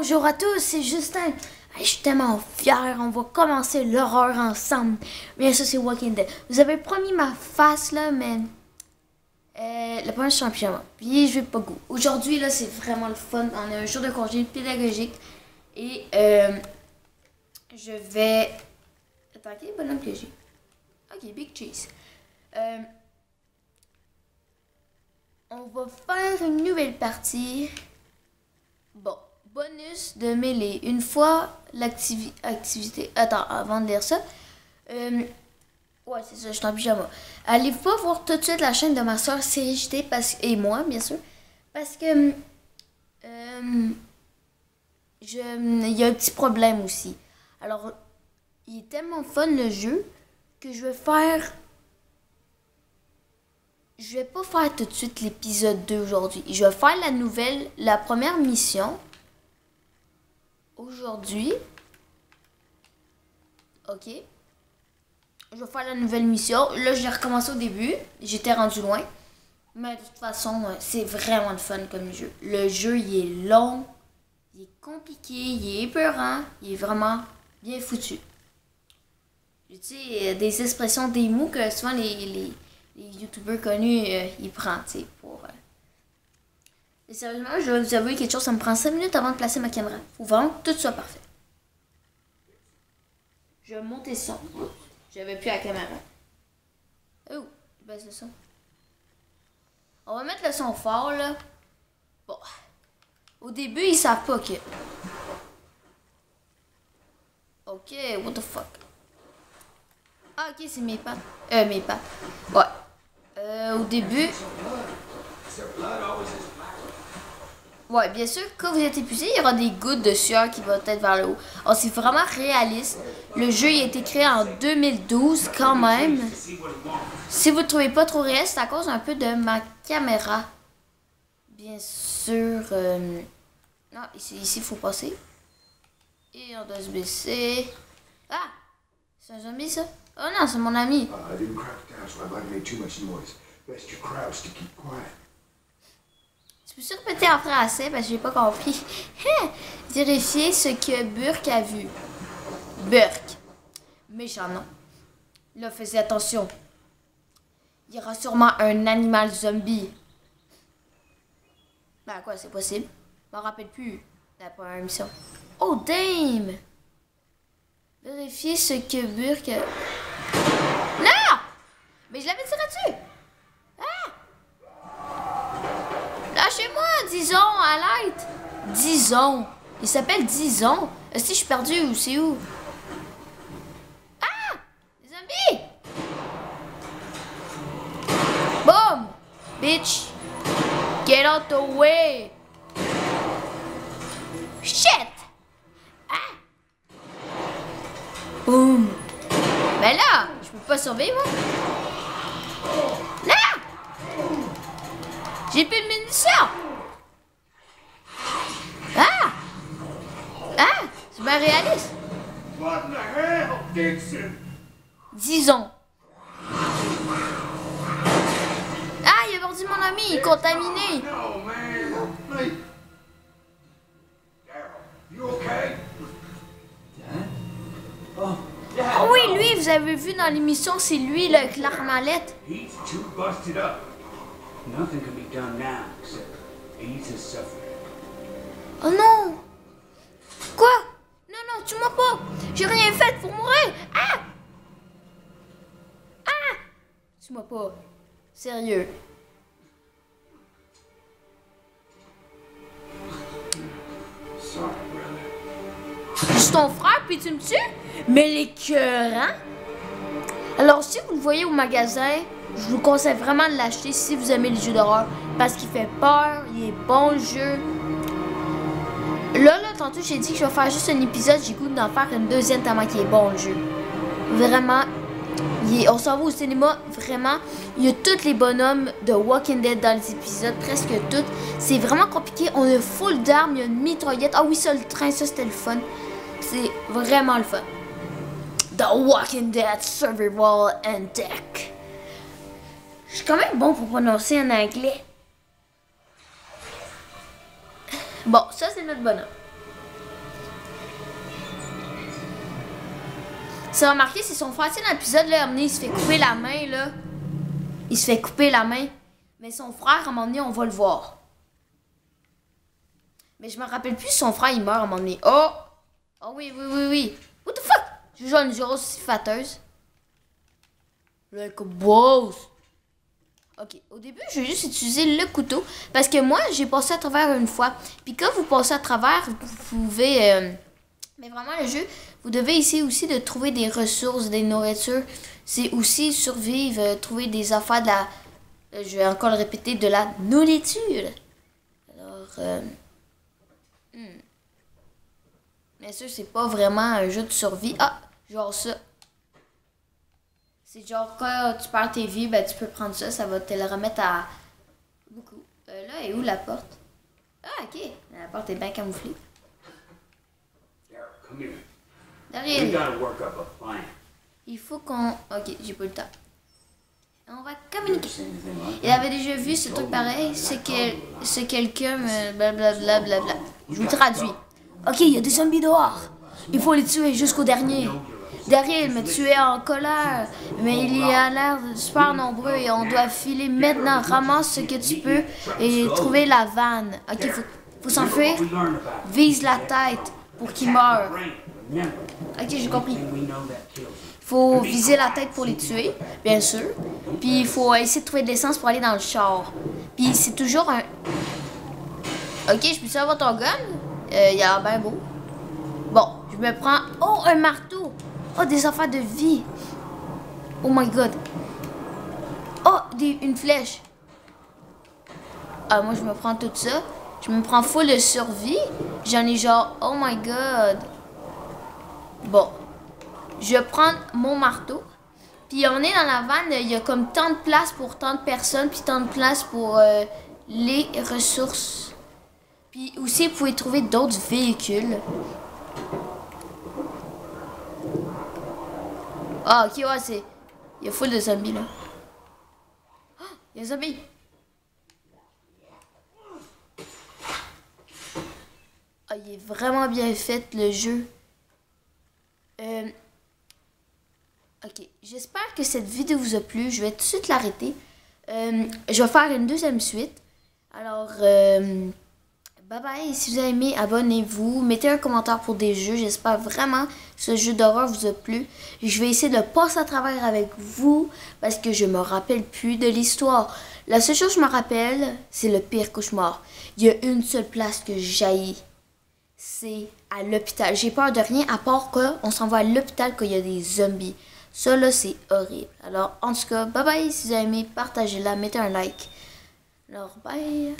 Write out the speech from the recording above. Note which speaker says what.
Speaker 1: Bonjour à tous, c'est Justin. Je suis tellement fier, on va commencer l'horreur ensemble. Bien sûr, c'est Walking Dead. Vous avez promis ma face là, mais la première je suis en pyjama. Puis je vais pas goût. Aujourd'hui là, c'est vraiment le fun. On a un jour de congé pédagogique et je vais. Attends, quel bonhomme que j'ai? Ok, Big Cheese. On va faire une nouvelle partie. Bon, bonus de mêlée. Une fois l'activité... Attends, avant de lire ça. Ouais, c'est ça, je suis en pyjama. Allez pas voir tout de suite la chaîne de ma soeur CJT et moi, bien sûr. Parce que... il y a un petit problème aussi. Alors, il est tellement fun le jeu que je vais faire... Je vais pas faire tout de suite l'épisode 2 aujourd'hui. Je vais faire la première mission aujourd'hui. Ok. Je vais faire la nouvelle mission. Là, j'ai recommencé au début. J'étais rendu loin. Mais de toute façon, c'est vraiment le fun comme jeu. Le jeu, il est long. Il est compliqué. Il est épeurant. Il est vraiment bien foutu. Tu sais, des expressions, des mots que souvent les youtubeurs connus, ils prennent, tu sais, pour... Et sérieusement, je vais vous avouer quelque chose, ça me prend 5 minutes avant de placer ma caméra. Faut vraiment que tout soit parfait. Je vais monter le son. J'avais plus la caméra. Oh, ben c'est ça. On va mettre le son fort, là. Bon. Au début, ils savent pas que... Ok, what the fuck. Ah, ok, c'est mes pattes. Mes pattes. Ouais. Au début... Ouais, bien sûr, quand vous êtes épuisé, il y aura des gouttes de sueur qui vont être vers le haut. Alors, c'est vraiment réaliste. Le jeu il a été créé en 2012 quand même. Si vous ne trouvez pas trop réaliste, c'est à cause un peu de ma caméra. Bien sûr... Non, ici, il faut passer. Et on doit se baisser. Ah! C'est un zombie, ça? Oh non, c'est mon ami. Tu peux-tu répéter en français parce que j'ai pas compris? Vérifier ce que Burke a vu. Burke. Méchant, non? Là, faisez attention. Il y aura sûrement un animal zombie. Ben quoi, c'est possible? Je m'en rappelle plus. La première émission. Oh, damn! Vérifier ce que Burke a... Non! Mais je l'avais tiré dessus! Ah! Lâchez-moi, disons, à l'aide! Disons. Il s'appelle Disons. Si je suis perdu ou c'est où? Ah! Des zombies! Boom! Bitch! Get out the way! Shit! Ah! Boum! Ben là, je peux pas survivre, moi. Là! J'ai plus de munitions! Ah! Ah! C'est bien réaliste.
Speaker 2: What the hell, Dixon?
Speaker 1: Disons. Ah, il a mordu mon ami, il est contaminé.
Speaker 2: No, man. Hey. Daryl, you okay?
Speaker 3: Dad? Oh, Dad!
Speaker 1: Ah oui, lui, vous avez vu dans l'émission, c'est lui, le avec l'armalette.
Speaker 2: He's too busted up.
Speaker 3: Nothing can be done now except ease his suffering.
Speaker 1: Oh non! Quoi? Non, non, tue-moi pas! J'ai rien fait pour mourir! Ah! Ah! Tue-moi pas. Sérieux.
Speaker 2: Sorry, brother.
Speaker 1: Je suis ton frère, puis tu me tues? Mais l'écœurant! Alors, si vous le voyez au magasin, je vous conseille vraiment de l'acheter si vous aimez les jeux d'horreur. Parce qu'il fait peur, il est bon le jeu. Là, tantôt, j'ai dit que je vais faire juste un épisode. J'ai goût d'en faire une deuxième tellement qu'il est bon le jeu. Vraiment, on s'en va au cinéma. Vraiment, il y a tous les bonhommes de Walking Dead dans les épisodes, presque tous. C'est vraiment compliqué. On a full d'armes, il y a une mitraillette. Ah oui, ça, le train, ça, c'était le fun. C'est vraiment le fun. The Walking Dead Survival and Tech. Je suis quand même bon pour prononcer en anglais. Bon, ça, c'est notre bonhomme. Tu as remarqué, c'est son frère. Tu sais, dans l'épisode, là, à un moment donné, il se fait couper la main, là. Il se fait couper la main. Mais son frère, à un moment donné, on va le voir. Mais je me rappelle plus si son frère, il meurt à un moment donné. Oh! Oh oui, oui, oui, oui. What the fuck? Je joue une grosse fâteuse. Like a boss. Ok, au début, je vais juste utiliser le couteau. Parce que moi, j'ai passé à travers une fois. Puis quand vous passez à travers, vous pouvez... mais vraiment, le jeu, vous devez essayer aussi de trouver des ressources, des nourritures. C'est aussi survivre, trouver des affaires de la... je vais encore le répéter, de la nourriture. Alors... Bien sûr, c'est pas vraiment un jeu de survie. Ah, genre ça. C'est genre quand tu perds tes vies, ben tu peux prendre ça, ça va te le remettre à beaucoup. Là est où la porte? Ah, ok. La porte est bien camouflée.
Speaker 3: Come here. We
Speaker 1: Daryl,
Speaker 3: gotta work up a plan.
Speaker 1: il faut qu'on... Ok, j'ai pas le temps. On va communiquer. Il avait déjà vu ce truc pareil. C'est quelqu'un me... Blablabla. Bla. Je vous traduis. Ok, il y a des zombies dehors. Il faut les tuer jusqu'au dernier. Daryl me tuait en colère, mais il y a l'air super nombreux et on doit filer maintenant. Ramasse ce que tu peux et trouver la vanne. Ok, faut s'enfuir. Vise la tête pour qu'il meure. Ok, j'ai compris. Faut viser la tête pour les tuer, bien sûr. Puis il faut essayer de trouver de l'essence pour aller dans le char. Puis c'est toujours un... Ok, je peux avoir ton gun? Il a l'air bien beau. Bon, je me prends... Oh, un marteau! Oh, des affaires de vie! Oh my god! Oh, une flèche! Ah, moi, je me prends tout ça. Je me prends full de survie. J'en ai genre... Oh my god! Bon. Je vais prendre mon marteau. Puis on est dans la vanne. Il y a comme tant de place pour tant de personnes. Puis tant de place pour les ressources. Puis aussi, vous pouvez trouver d'autres véhicules. Ah, ok, ouais, c'est... Il y a full de zombies, là. Oh, il y a des zombies. Ah, il est vraiment bien fait, le jeu. Ok, j'espère que cette vidéo vous a plu. Je vais tout de suite l'arrêter. Je vais faire une deuxième suite. Alors, bye bye. Si vous avez aimé, abonnez-vous. Mettez un commentaire pour des jeux. J'espère vraiment que ce jeu d'horreur vous a plu. Je vais essayer de passer à travers avec vous parce que je me rappelle plus de l'histoire. La seule chose que je me rappelle, c'est le pire cauchemar. Il y a une seule place que j'haïs. C'est à l'hôpital. J'ai peur de rien à part qu'on s'en va à l'hôpital quand il y a des zombies. Ça là, c'est horrible. Alors, en tout cas, bye bye. Si vous avez aimé, partagez-la, mettez un like. Alors, bye.